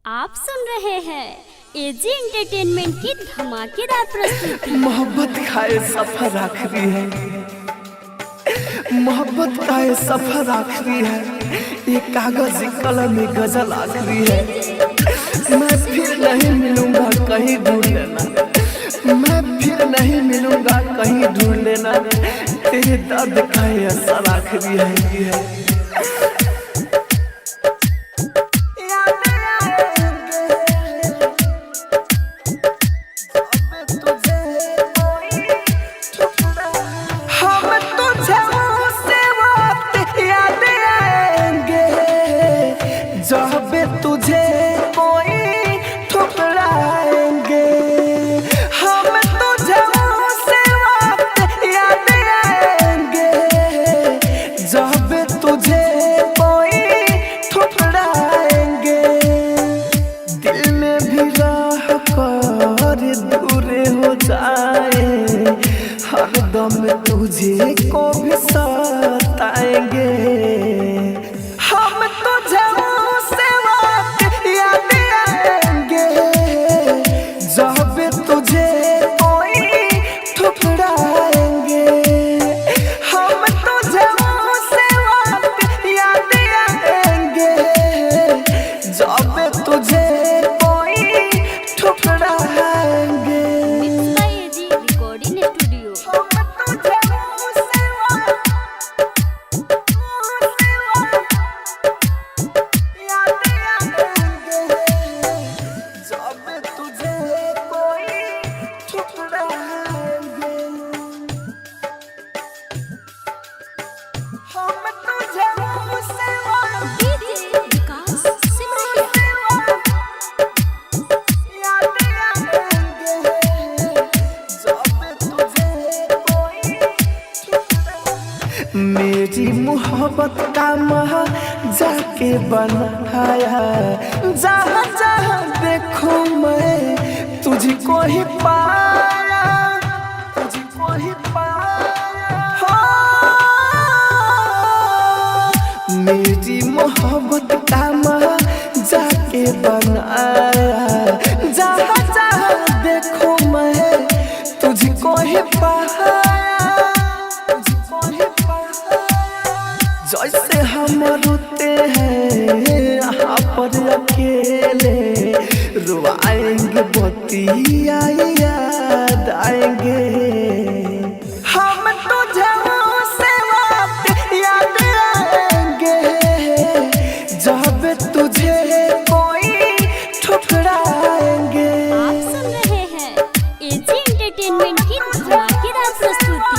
आप सुन रहे हैं एजी एंटरटेनमेंट की धमाकेदार प्रस्तुति। मोहब्बत का ये सफर आखिरी है, मोहब्बत का ये सफर आखिरी है, ये कागज कलम में गजल आखिरी है। मैं फिर नहीं मिलूंगा कहीं ढूंढ लेना, मैं फिर नहीं मिलूंगा कहीं ढूंढ लेना, तेरे दर्द का ये असर आखिरी है। जब तुझे कोई ठुकराएंगे हम तुझे से वक्त याद आएंगे, जब तुझे कोई ठुकराएंगे। दिल में भी रह कर दूर हो जाए, हरदम तुझे को भी सताएंगे। हम तुझे जब तुझे कोई ठुकराएंगे, हम तुझे से वक्त याद आएंगे, जब तुझे कोई ठुकराएंगे। AG recording studio. मेरी मोहब्बत का महा जाके बनाया, जहाँ जहाँ देखूं मैं तुझको ही पाया, तुझको ही पाया। मेरी मोहब्बत का महा जाके बनाया, जहाँ जहाँ देखूं मैं तुझको ही पाया। जैसे हम रोते हैं यहाँ पर अकेले, रुआएंगे बतिया याद आएंगे। हम तुझे से वक्त याद आएंगे, जब तुझे कोई ठुकराएंगे। आप सुन रहे हैं एजी एंटरटेनमेंट की धमाकेदार प्रस्तुति।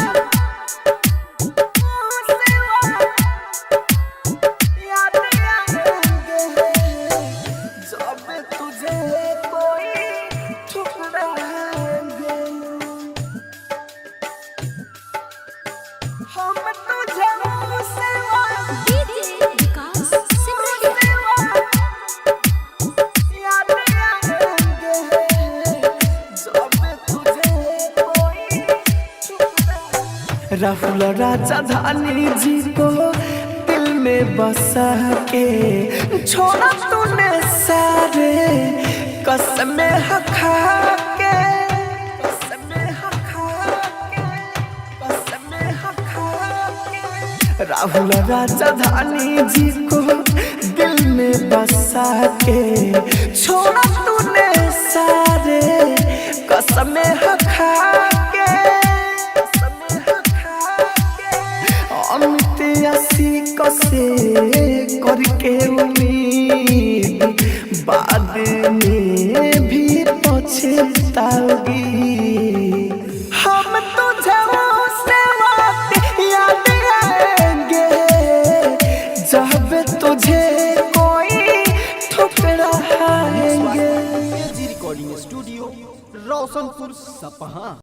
राहुल राजधानी जी को दिल में बसा के छोड़ा तूने सारे, कसमें खा के, कसमें खा के, कसमें खा के। राहुल राजधानी जी को दिल में बसा के छोड़ा तूने सारे, कसमें खा के। कसे करके उम्मीद बाद में भी पछताओगी। हम तुझे से वक्त याद आएंगे, जब तुझे कोई ठुकराएंगे। एजी रिकॉर्डिंग स्टूडियो, रोशनपुर सपहा।